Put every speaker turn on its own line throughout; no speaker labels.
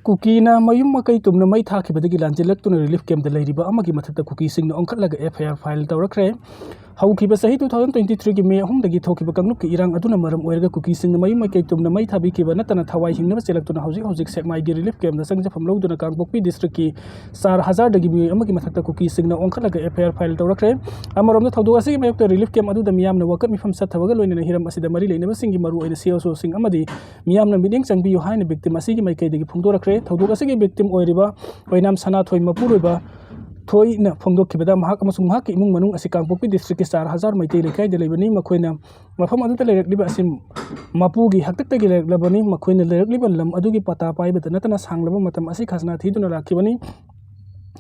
Kukina mayum makai tumna mai thakibadagi lanjelaktuna relief camp da leiriba amagi mathakta Kuki singna onkhalaga FIR file tawrakre haukiba sahi 2023 gi May 3 dagi thokiba kangluk ki irang aduna maram oirga Kuki singna mayum makai tumna mai thabikiba natana thawai hingnaba selaktuna hojik sekmai gi relief camp da sangjafam lawduna Kangpokpi district ki 4000 dagi mi amagi mathakta Kuki singna onkhalaga FIR file tawrakre amaramda thawdu asigi mayukta relief camp adu da miyamna wakat mifam sathabaga loinana hiram asida mari leinaba singi maru oina CSO sing amadi miyamna miding changbiyu haina victim asigi maikai dagi phungdorakre thawdu asigi victim oiriba oinam sana thoi mapuroiba thoi na phongdokibada mahak amasung mahak imung manung asi Kangpokpi district ki 4000 maitai lekai de leibani makoina mafam adu ta leirakliba asim mapugi haktak tagi leiraklabani makoina leirakliba lam adugi pata paibata natana sanglaba matam asi khasna thiduna rakibani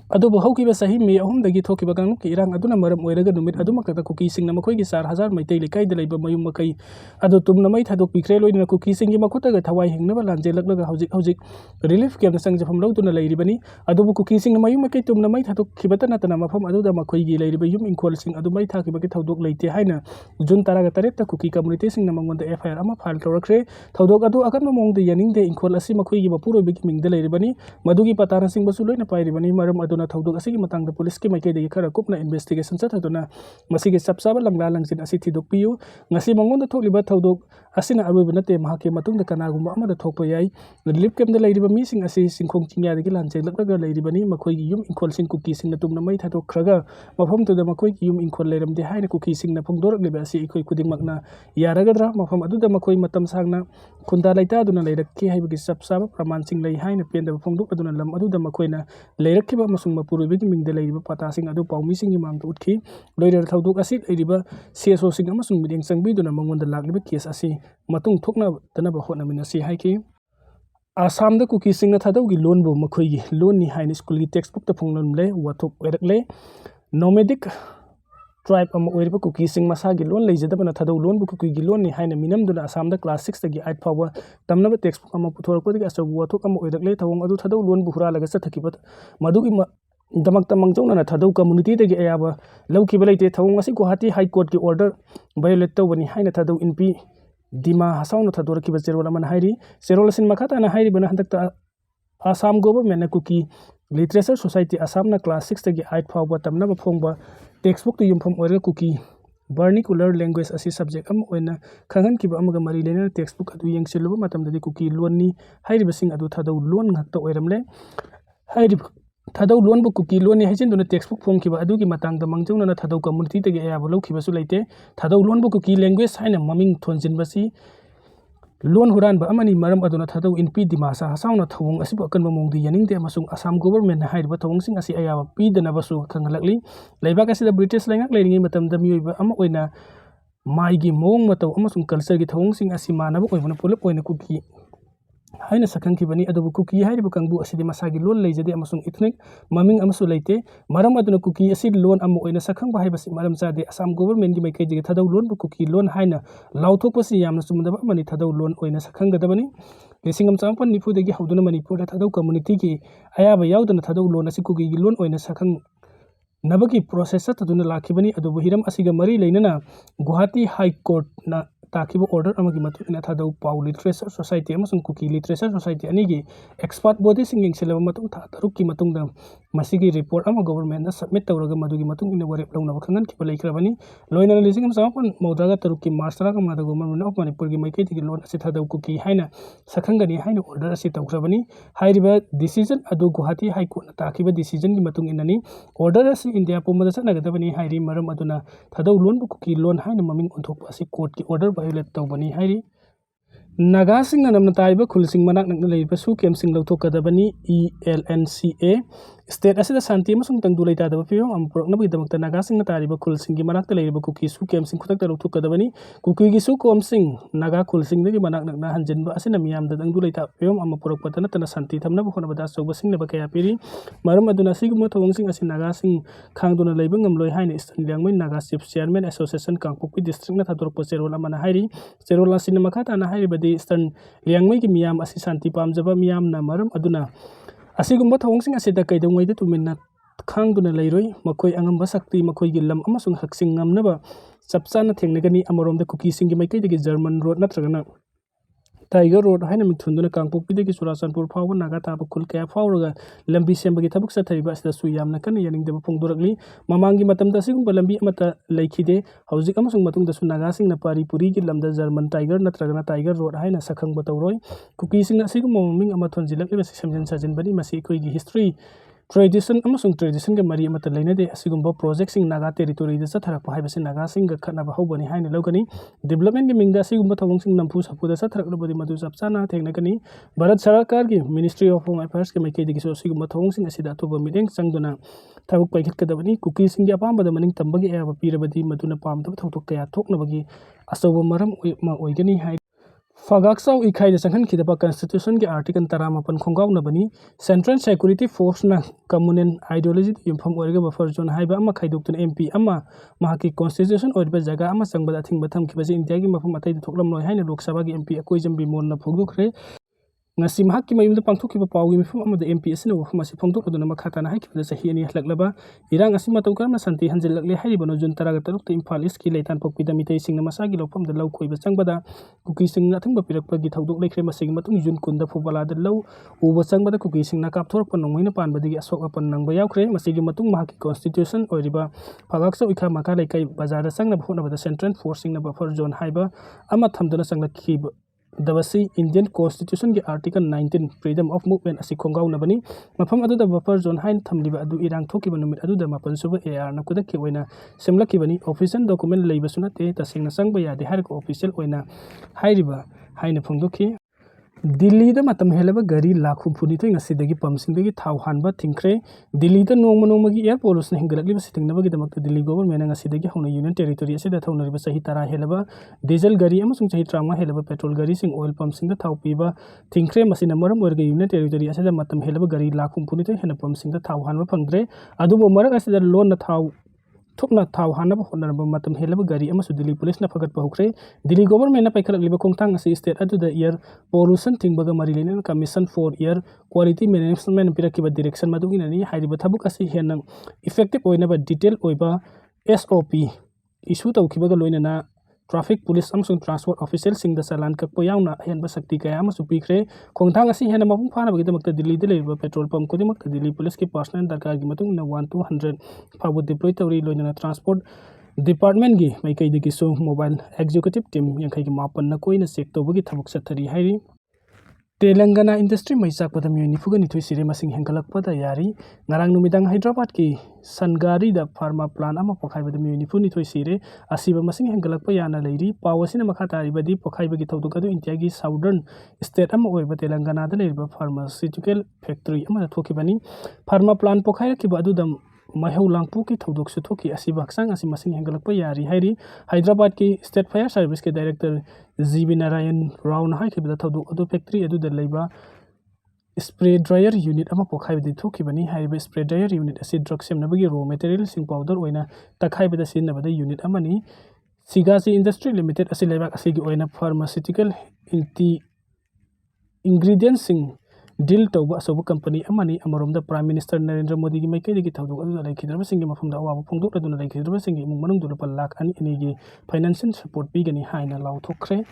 adubu haukiba sahi May 3 dagi thokiba kangluk ki irang aduna maram oiraga numit adumakta Kuki singna makoigi 4000 maitai lekai de leiba mayum makai adu tumna mai thadok pikre loina Kuki singi makutaga thawai hingnaba lanjelaklaga hojik relief camp na sangjafam lawduna leiribani adubu Kuki singna mayum makai tumna mai thadok khibata natana mafam aduda makoigi leiriba yum inkol sing adu mai thakiba ki thawdok leite haina June 13 ta Kuki community singna mangwanda FIR ama file tawrakre thawdok adu akanma mongde yaningde inkol asi makoigi bapuroi biki mingde leiribani madugi patana sing basu loina pairibani maram aduna thawdok asigi matangda police ki maikai degi khara kupna investigation chathaduna masigi sapsaba langla langsin asi thidokpiyu ngasi mangonda thokliba thawdok asina aroiba nate mahake matungda kanagumba amada thokpa yai relief camp da leiriba mising asi singkhong chingya degi lanjelaklaga leiribani makoigi yum inkol sing Kuki singna tumna mai thadok khraga mafam tuda makoigi yum inkol leiramde haina Kuki singna phongdorakliba asi ikoi kudingmakna yaragadra mafam aduda makoi matam sangna khunda laita aduna leirakki haibagi sapsaba praman sing lei haina penda phongdok aduna lam aduda makoina leirakkiba masung mapuroibagi mingda leiriba pata sing adu paumi sing imam utkhi loirar thawdok asi leiriba CSO sing amasung mideng changbiduna mangonda lakliba case asi matung thokna tanaba hotnamina si haiki Assam da Kuki singna thadaugi loan bo makoigi loan ni haina school gi textbook ta phonglomle wathok oirakle nomadic tribe ama oiriba Kuki sing masagi loan leijadabana thadau loan bu Kuki gi loan ni haina minamduna Assam da class 6 tagi 8 fawa tamnaba textbook ama puthorakpodagi asabu wathok ama oirakle thawong adu thadau loan bu huralaga sathakiba madugi damakta mangjongna thadau community dagi ayaba lawkiba leite thawong asi Guwahati high court ki order violate tawbani haina thadau inpi Dima hasawna thadorkiba cherola man hairi cherola sin makhata na hairi bana handakta Assam government na Kuki literature society Assam na class 6 tagi 8 fawa tamna ba phongba textbook tu yumpham oira Kuki vernacular language asi subject am oina khangan kiba amaga mari lena textbook adu yengsiluba matamdadi Kuki loan ni hairi basing adu thadau loan ngakta oiramle hairi thadau loan bu Kuki loan ni haijin duna textbook phongkiba adugi matangda mangjongna thadau community tagi ayaba lawkiba su leite thadau loan bu Kuki language haina maming thonjinbasi loan huran ba amani maram aduna thadau inpi dimasa hasawna thawong asibu akanba mongdi yaningde amasung Assam government hairiba thawong sing asi ayaba pidana basu khangalakli leibak asida British laingak leiringi matamda miyoiba ama oina maigi mong mataw amasung culture gi thawong sing asi manaba oibana pulap oina Kuki haina sakangkibani adubu Kuki hairiba kangbu asidi masagi loan leijade amasung ethnic maming amasu leite maram aduna Kuki asid loan ama oina sakangba haibasi maram chade Assam government gi maikai jige thadau loan bu Kuki loan haina lauthokpasi yamna sumdaba amani thadau loan oina sakanggadabani lesingam champan nipu degi hauduna manipur da thadau community ki ayaba yauduna thadau loan asi Kuki gi loan oina sakang nabagi process taduna lakhibani adubu hiram asiga mari leinana Guwahati high court na takiba order amagi matuna thadau pau literature society amasung Kuki literature society anigi expert body singing selaba matung tha taruk ki matung da masigi report ama government na submit tawraga madugi matung ina warep lawna khangan ki balaikrabani loina lisingam sapan maudraga taruk ki marsra ka madago manuna of manipur gi maikai tigi loan asi thadau Kuki haina sakhangani haina order asi tawkrabani hairiba decision adu Guwahati high court na takiba decision gi matung inani order asi India pumada sanagadabani hairi maram aduna thadau loan bu Kuki loan haina maming onthok asi court ki order violate tawbani hairi Naga sing namna taiba khulsing manak nakna leiba su kem sing lawthokadabani ELNCA state asida santi amasung tangdu leitadaba piyong ampurakna bidamukta Naga sing na tariba khulsing gi manakta leiba Kuki su kem sing khutakta lawthokadabani Kuki gi su kom sing Naga khulsing dagi manak nakna hanjinba asina miyamda tangdu leita piyong amapurak patana tana santi thamna bu khona bada soba sing na bakaya piri maram aduna siguma thawong sing asi Naga sing khangduna leiba ngamloi haina istan liangmai Naga chief chairman association Kangpokpi district na thadorpa cherola mana hairi cherola sin makhata na hairi badi Eastern liangmai gi miyam asi santi pamjaba miyam na maram aduna asigumba thawong sing asida kaidongwai da tuminna khangduna leiroi makoi angamba sakti makoi gi lam amasung haksing ngamnaba chapchana thengnagani amarom da Kuki sing gi maikai dagi German road natragana Tiger Road haina mithunduna Kangpokpidagi Churachandpur fawba Naga taba khul kaya fawraga lambi sembagi thabuk sathariba asida su yamna kana yaningdaba phongdorakli mamangi matamda sigumba lambi amata laikhide hawjik amasung matungda su Naga singna Paripuri gi lamda German Tiger natragana Tiger Road haina sakhangba tawroi Kuki singna sigumba maming ama thonjilakliba semjen sajinbani masi koigi history tradition amasung tradition ga mari amata lainade asigumba project sing Naga territory da satharakpa haibasi Naga singa khatnaba hawbani haina lawgani development gi mingda asigumba thawong sing nampu sapuda satharakbadi madu sapchana thengnakani Bharat Sarkar gi Ministry of Home Affairs ke maikei digi so asigumba thawong sing asida thoba mideng sangduna thabuk paikhatkadabani Kuki sing gi apambada maning tambagi ayaba pirabadi maduna pamdaba thawtok kaya thoknabagi asoba maram ma oigani hai Fagaksau ikai da sanghan kidapa constitution ke article 18 khongaw nabani Central Security Force na communal ideology yumpham oirga buffer zone haiba ama khaidoktun MP ama mahaki constitution oirba jaga ama sangbada thingba thamkibasi India gi mafam atai thoklam loi haina Lok Sabha gi MP akoijam bimon na phogdokre ngasi mahakki mayumda pangthokiba pawgi mifam amada MP asina wafam asi phongdokaduna makhatana haikibada sahi ani halaklaba irang asi matau karma santi hanjilakle hairibano jun taraga taruk te Imphal East ki leitan pokpida mitai singna masagi lawpamda law khoiba changbada Kuki singna thangba pirakpa gi thaudok lekhre masigi matung jun kunda phobala da law uba changbada Kuki singna kapthorpa nongmoina panbadagi asok apan nangba yaukre masigi matung mahaki constitution oiriba Fagaksau ikha maka laikai bazar da sangna bhonabada Central Force singna buffer zone haiba ama thamdana sanglakhi Dabasi Indian Constitution के Article 19 Freedom of Movement asi khongaw nabani mafam adu da buffer zone hain thamliba adu irang thokiba numit adu da mapan suba AR na kudak ke oina semlakibani official document leiba sunate tasingna sangba yade har ko official oina hairiba haina phongdokhi Delhi da matam helaba gari lakhu phuni to ngasidagi pamsing dagi thau hanba thingkre Delhi da nongmagi air pollution hingalakli ba sitingnabagi damakta Delhi government ngasidagi hauna union territory asida thaunariba sahi tara helaba diesel gari amasung sahi trama helaba petrol gari sing oil pump sing da thau piba thingkre masina maram orga union territory asida matam helaba gari lakhu phuni to hena pump sing da thau hanba phangdre adubo marak asida loan na thau thukna thau hanaba honarba matam helaba gari amasu Delhi police na phagat pahukre Delhi government na paikhalak liba kongthang asi state adu da air pollution thingbaga marilena commission for air quality management pirakiba direction madugina ni hairiba thabuk asi henang effective oina ba detail oiba SOP issue tawkibaga loinana traffic police amsung transport official sing da salan kakpo yauna hen ba sakti kaya amasu pikre kongthang asi hena mapung phana bagi damakta Delhi de leiba petrol pump ko damakta Delhi police ki personal darkar gi matung na 1 to 100 phabu deploy tawri loinana transport department gi maikai de so mobile executive team yankai gi mapan na koina check tawbagi thabuk sathari hairi Telangana industry maisak pada miyoni fuga nithoi sire masing hengkalak pada yari ngarang numidang Hyderabad ki Sangari da pharma plant ama pokhai pada miyoni fu nithoi sire asiba masing hengkalak pa yana leiri pawasina makhatari badi pokhai bagi thawdukadu India gi southern state ama oiba Telangana da leiriba pharmaceutical factory ama thokibani pharma plant pokhai ki badu dam mahau langpu ki thodok su thoki asiba haksang asi masing hengkalak pa yari hairi Hyderabad ki state fire service ke director GB Narayan Rao na hai kibada thodok adu factory adu da leiba spray dryer unit ama pokhai badi thokibani haiba spray dryer unit asi drug semnabagi raw material sing powder oina takhai bada sinabada unit amani Sigasi Industry Limited asi leibak asi gi oina pharmaceutical ingredients sing deal tawba asobu company amani amaromda Prime Minister Narendra Modi gi maikai gi thawdok adu laikhidraba singi mafamda awa phongdok aduna laikhidraba singi imung manung dula 1 lakh ani gi financial support bigani haina law thokre